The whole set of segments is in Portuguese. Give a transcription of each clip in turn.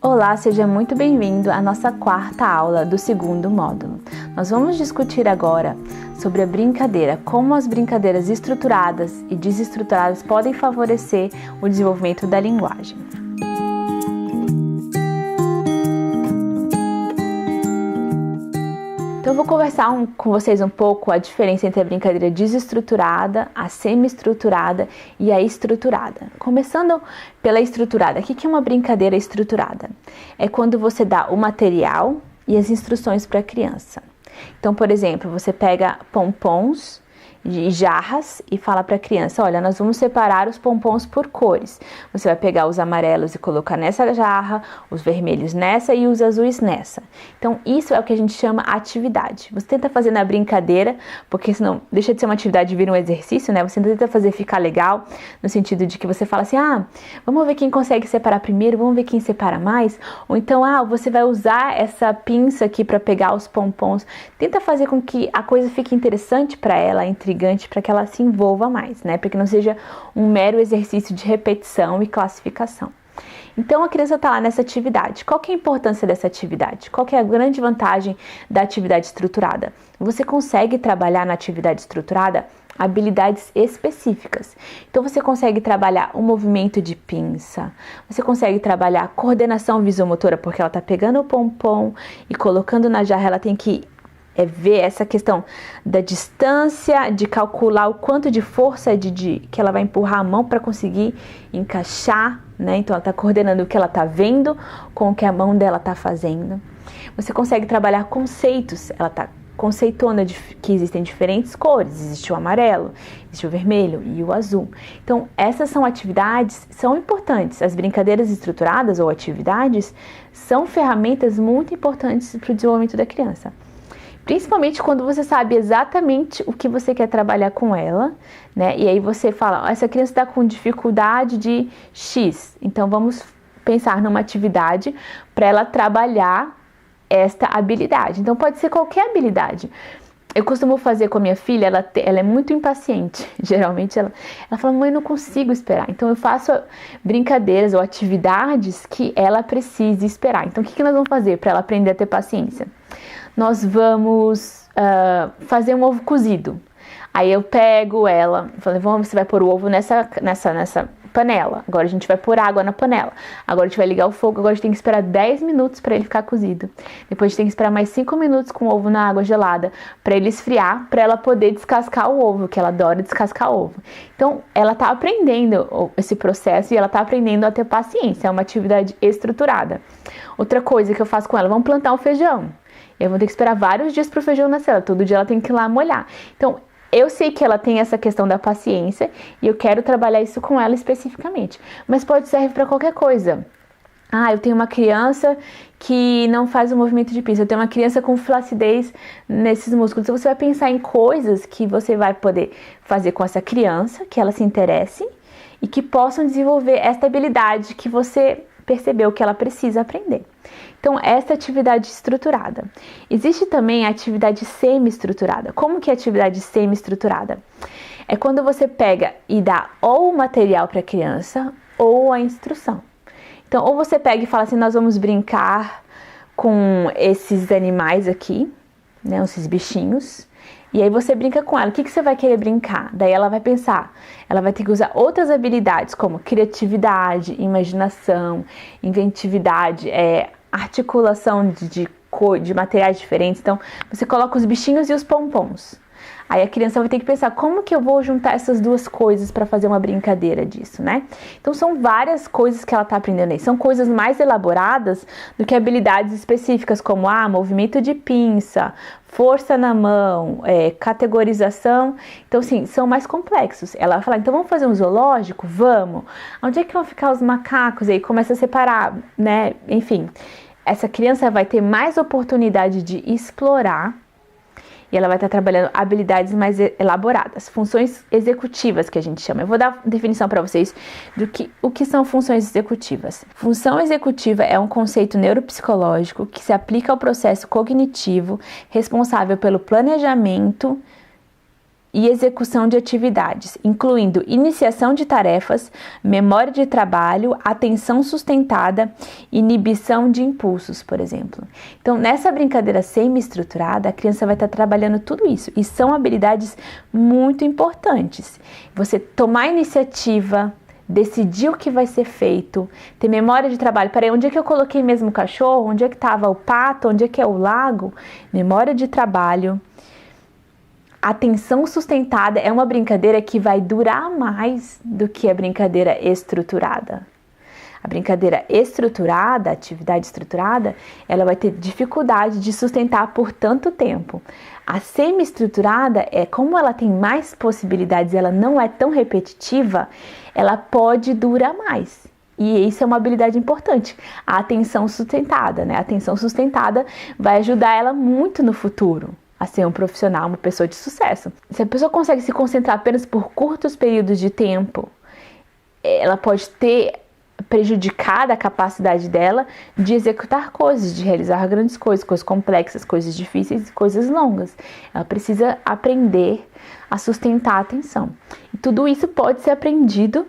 Olá, seja muito bem-vindo à nossa quarta aula do segundo módulo. Nós vamos discutir agora sobre a brincadeira, como as brincadeiras estruturadas e desestruturadas podem favorecer o desenvolvimento da linguagem. Então, eu vou conversar com vocês um pouco a diferença entre a brincadeira desestruturada, a semi-estruturada e a estruturada. Começando pela estruturada. O que é uma brincadeira estruturada? É quando você dá o material e as instruções para a criança. Então, por exemplo, você pega pompons de jarras e fala para a criança, olha, nós vamos separar os pompons por cores. Você vai pegar os amarelos e colocar nessa jarra, os vermelhos nessa e os azuis nessa. Então, isso é o que a gente chama atividade. Você tenta fazer na brincadeira, porque senão deixa de ser uma atividade e vira um exercício, né? Você tenta fazer ficar legal, no sentido de que você fala assim, vamos ver quem consegue separar primeiro, vamos ver quem separa mais. Ou então, você vai usar essa pinça aqui para pegar os pompons. Tenta fazer com que a coisa fique interessante para ela, intrigante, para que ela se envolva mais, né? Para que não seja um mero exercício de repetição e classificação. Então, a criança está lá nessa atividade. Qual que é a importância dessa atividade? Qual que é a grande vantagem da atividade estruturada? Você consegue trabalhar na atividade estruturada habilidades específicas. Então, você consegue trabalhar o movimento de pinça, você consegue trabalhar a coordenação visomotora, porque ela está pegando o pompom e colocando na jarra, ela tem que ver essa questão da distância, de calcular o quanto de força que ela vai empurrar a mão para conseguir encaixar, né? Então, ela está coordenando o que ela está vendo com o que a mão dela está fazendo. Você consegue trabalhar conceitos, ela está conceituando que existem diferentes cores, existe o amarelo, existe o vermelho e o azul. Então, essas são atividades, são importantes. As brincadeiras estruturadas ou atividades são ferramentas muito importantes para o desenvolvimento da criança. Principalmente quando você sabe exatamente o que você quer trabalhar com ela, né? E aí você fala, essa criança está com dificuldade de X, então vamos pensar numa atividade para ela trabalhar esta habilidade. Então pode ser qualquer habilidade. Eu costumo fazer com a minha filha, ela é muito impaciente, geralmente ela fala, mãe, eu não consigo esperar. Então eu faço brincadeiras ou atividades que ela precise esperar. Então o que nós vamos fazer para ela aprender a ter paciência? Nós vamos fazer um ovo cozido. Aí eu pego ela, falei, você vai pôr o ovo nessa panela. Agora a gente vai pôr água na panela. Agora a gente vai ligar o fogo. Agora a gente tem que esperar 10 minutos para ele ficar cozido. Depois a gente tem que esperar mais 5 minutos com o ovo na água gelada para ele esfriar, para ela poder descascar o ovo, que ela adora descascar ovo. Então ela está aprendendo esse processo e ela está aprendendo a ter paciência. É uma atividade estruturada. Outra coisa que eu faço com ela, vamos plantar um feijão. Eu vou ter que esperar vários dias para o feijão nascer. Todo dia ela tem que ir lá molhar. Então, eu sei que ela tem essa questão da paciência e eu quero trabalhar isso com ela especificamente. Mas pode servir para qualquer coisa. Eu tenho uma criança que não faz o movimento de pinça. Eu tenho uma criança com flacidez nesses músculos. Então, você vai pensar em coisas que você vai poder fazer com essa criança, que ela se interesse e que possam desenvolver esta habilidade que você percebeu que ela precisa aprender. Então, essa atividade estruturada. Existe também a atividade semi-estruturada. Como que é a atividade semi-estruturada? É quando você pega e dá ou o material para a criança ou a instrução. Então, ou você pega e fala assim, nós vamos brincar com esses animais aqui, né, esses bichinhos, e aí você brinca com ela. O que você vai querer brincar? Daí ela vai pensar, ela vai ter que usar outras habilidades como criatividade, imaginação, inventividade, articulação de materiais diferentes. Então, você coloca os bichinhos e os pompons. Aí a criança vai ter que pensar, como que eu vou juntar essas duas coisas para fazer uma brincadeira disso, né? Então, são várias coisas que ela está aprendendo aí. São coisas mais elaboradas do que habilidades específicas, como movimento de pinça, força na mão, categorização. Então, sim, são mais complexos. Ela vai falar, então vamos fazer um zoológico? Vamos. Onde é que vão ficar os macacos? Aí começa a separar, né? Enfim, essa criança vai ter mais oportunidade de explorar e ela vai estar trabalhando habilidades mais elaboradas, funções executivas que a gente chama. Eu vou dar definição para vocês o que são funções executivas. Função executiva é um conceito neuropsicológico que se aplica ao processo cognitivo responsável pelo planejamento e execução de atividades, incluindo iniciação de tarefas, memória de trabalho, atenção sustentada, inibição de impulsos, por exemplo. Então, nessa brincadeira semi-estruturada, a criança vai estar trabalhando tudo isso, e são habilidades muito importantes. Você tomar iniciativa, decidir o que vai ser feito, ter memória de trabalho. Peraí, onde é que eu coloquei mesmo o cachorro? Onde é que estava o pato? Onde é que é o lago? Memória de trabalho. Atenção sustentada é uma brincadeira que vai durar mais do que a brincadeira estruturada. A brincadeira estruturada, a atividade estruturada, ela vai ter dificuldade de sustentar por tanto tempo. A semi-estruturada como ela tem mais possibilidades, ela não é tão repetitiva, ela pode durar mais. E isso é uma habilidade importante. A atenção sustentada, né? A atenção sustentada vai ajudar ela muito no futuro a ser um profissional, uma pessoa de sucesso. Se a pessoa consegue se concentrar apenas por curtos períodos de tempo, ela pode ter prejudicado a capacidade dela de executar coisas, de realizar grandes coisas, coisas complexas, coisas difíceis, coisas longas. Ela precisa aprender a sustentar a atenção. E tudo isso pode ser aprendido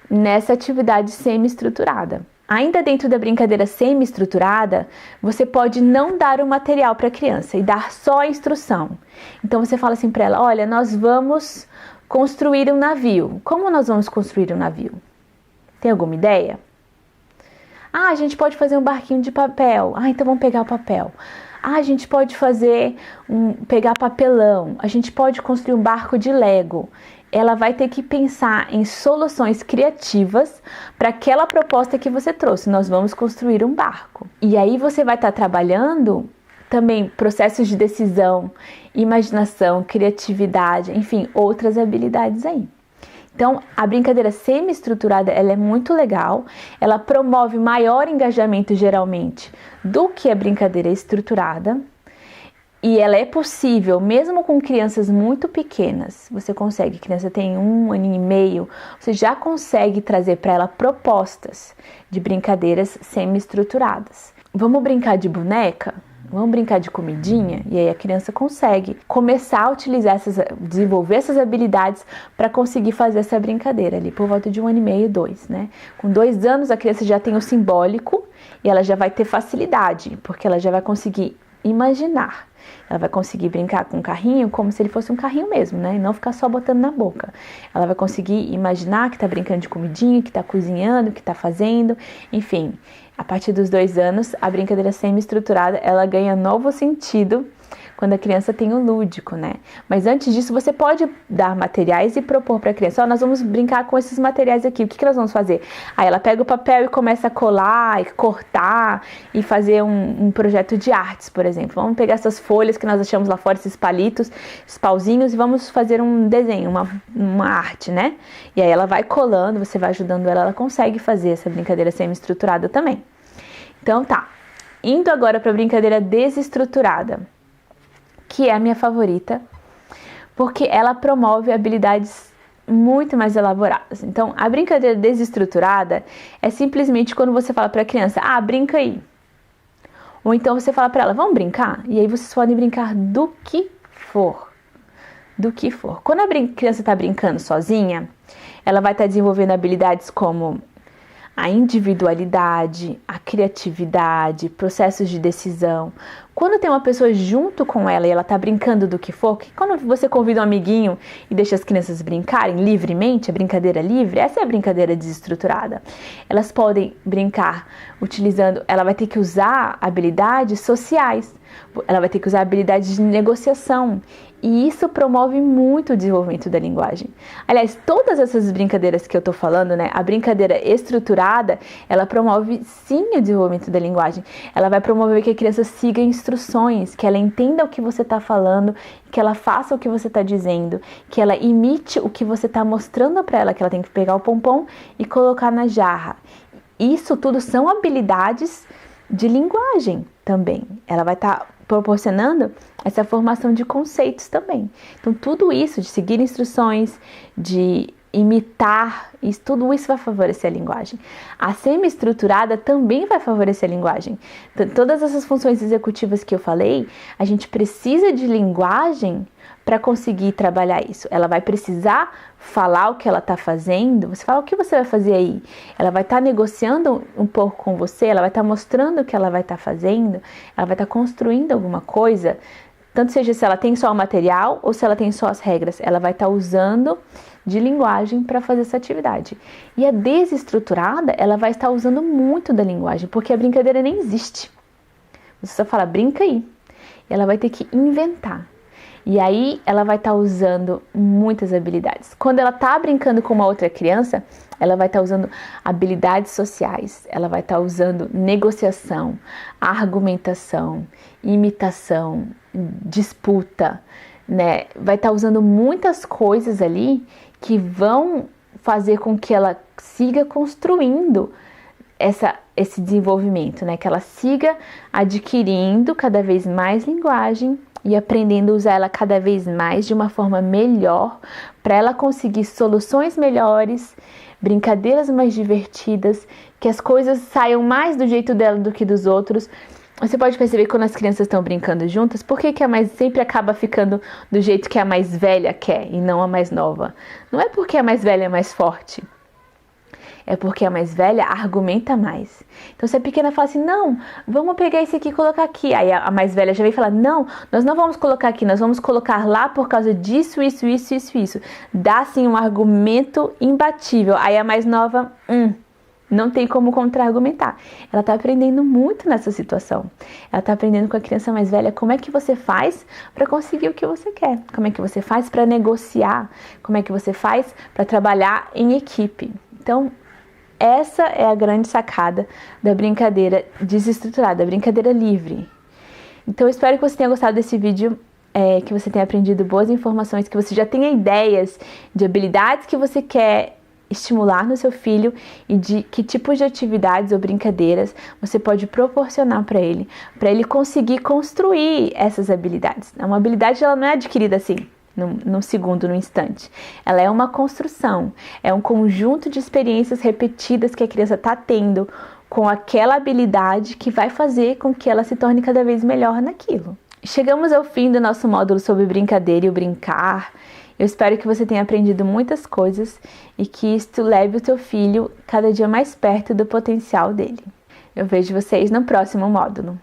nessa atividade semi-estruturada. Ainda dentro da brincadeira semi-estruturada, você pode não dar o material para a criança e dar só a instrução. Então você fala assim para ela: olha, nós vamos construir um navio. Como nós vamos construir um navio? Tem alguma ideia? A gente pode fazer um barquinho de papel. Então vamos pegar o papel. A gente pode pegar papelão. A gente pode construir um barco de Lego. Ela vai ter que pensar em soluções criativas para aquela proposta que você trouxe. Nós vamos construir um barco. E aí você vai estar trabalhando também processos de decisão, imaginação, criatividade, enfim, outras habilidades aí. Então, a brincadeira semi-estruturada, ela é muito legal, ela promove maior engajamento geralmente do que a brincadeira estruturada. E ela é possível, mesmo com crianças muito pequenas, você consegue, criança tem 1 ano e meio, você já consegue trazer para ela propostas de brincadeiras semi-estruturadas. Vamos brincar de boneca? Vamos brincar de comidinha? E aí a criança consegue começar a utilizar desenvolver essas habilidades para conseguir fazer essa brincadeira ali por volta de 1 ano e meio, 2, né? Com 2 anos a criança já tem o simbólico e ela já vai ter facilidade, porque ela já vai conseguir imaginar. Ela vai conseguir brincar com um carrinho como se ele fosse um carrinho mesmo, né? E não ficar só botando na boca. Ela vai conseguir imaginar que está brincando de comidinha, que está cozinhando, que está fazendo, enfim. A partir dos 2 anos, a brincadeira semi-estruturada, ela ganha novo sentido quando a criança tem o lúdico, né? Mas antes disso, você pode dar materiais e propor para a criança: nós vamos brincar com esses materiais aqui, o que nós vamos fazer? Aí ela pega o papel e começa a colar, e cortar, e fazer um projeto de artes, por exemplo. Vamos pegar essas folhas que nós achamos lá fora, esses palitos, esses pauzinhos, e vamos fazer um desenho, uma arte, né? E aí ela vai colando, você vai ajudando ela, ela consegue fazer essa brincadeira semi-estruturada também. Então tá, indo agora para a brincadeira desestruturada, que é a minha favorita, porque ela promove habilidades muito mais elaboradas. Então, a brincadeira desestruturada é simplesmente quando você fala para a criança: brinca aí. Ou então você fala para ela: vamos brincar? E aí vocês podem brincar do que for. Do que for. Quando a criança está brincando sozinha, ela vai estar desenvolvendo habilidades como a individualidade, a criatividade, processos de decisão. Quando tem uma pessoa junto com ela e ela tá brincando do que for, que quando você convida um amiguinho e deixa as crianças brincarem livremente, a brincadeira livre, essa é a brincadeira desestruturada. Elas podem brincar utilizando, ela vai ter que usar habilidades sociais, ela vai ter que usar habilidades de negociação. E isso promove muito o desenvolvimento da linguagem. Aliás, todas essas brincadeiras que eu tô falando, né? A brincadeira estruturada, ela promove sim o desenvolvimento da linguagem. Ela vai promover que a criança siga instruções, que ela entenda o que você tá falando, que ela faça o que você tá dizendo, que ela imite o que você tá mostrando para ela, que ela tem que pegar o pompom e colocar na jarra. Isso tudo são habilidades de linguagem também. Ela vai estar proporcionando essa formação de conceitos também. Então, tudo isso de seguir instruções, de imitar, tudo isso vai favorecer a linguagem. A semi-estruturada também vai favorecer a linguagem. Todas essas funções executivas que eu falei, a gente precisa de linguagem para conseguir trabalhar isso. Ela vai precisar falar o que ela está fazendo. Você fala, o que você vai fazer aí? Ela vai estar negociando um pouco com você, ela vai estar mostrando o que ela vai estar fazendo, ela vai estar construindo alguma coisa, tanto seja se ela tem só o material ou se ela tem só as regras, ela vai estar usando de linguagem para fazer essa atividade. E a desestruturada, ela vai estar usando muito da linguagem, porque a brincadeira nem existe. Você só fala, brinca aí. E ela vai ter que inventar. E aí ela vai estar usando muitas habilidades. Quando ela está brincando com uma outra criança, ela vai estar usando habilidades sociais, ela vai estar usando negociação, argumentação, imitação, disputa, né? Vai estar usando muitas coisas ali que vão fazer com que ela siga construindo esse desenvolvimento, né? Que ela siga adquirindo cada vez mais linguagem e aprendendo a usar ela cada vez mais de uma forma melhor, para ela conseguir soluções melhores, brincadeiras mais divertidas, que as coisas saiam mais do jeito dela do que dos outros. Você pode perceber que quando as crianças estão brincando juntas, por que a mais sempre acaba ficando do jeito que a mais velha quer e não a mais nova? Não é porque a mais velha é mais forte, é porque a mais velha argumenta mais. Então, se a pequena fala assim, não, vamos pegar esse aqui e colocar aqui. Aí a mais velha já vem falar, não, nós não vamos colocar aqui, nós vamos colocar lá por causa disso, isso. Dá, assim, um argumento imbatível. Aí a mais nova, não tem como contra-argumentar. Ela está aprendendo muito nessa situação. Ela está aprendendo com a criança mais velha como é que você faz para conseguir o que você quer. Como é que você faz para negociar. Como é que você faz para trabalhar em equipe. Então, essa é a grande sacada da brincadeira desestruturada, da brincadeira livre. Então, eu espero que você tenha gostado desse vídeo, que você tenha aprendido boas informações, que você já tenha ideias de habilidades que você quer estimular no seu filho e de que tipos de atividades ou brincadeiras você pode proporcionar para ele conseguir construir essas habilidades. Uma habilidade, ela não é adquirida assim, num segundo, num instante. Ela é uma construção, é um conjunto de experiências repetidas que a criança está tendo com aquela habilidade que vai fazer com que ela se torne cada vez melhor naquilo. Chegamos ao fim do nosso módulo sobre brincadeira e o brincar. Eu espero que você tenha aprendido muitas coisas e que isto leve o teu filho cada dia mais perto do potencial dele. Eu vejo vocês no próximo módulo.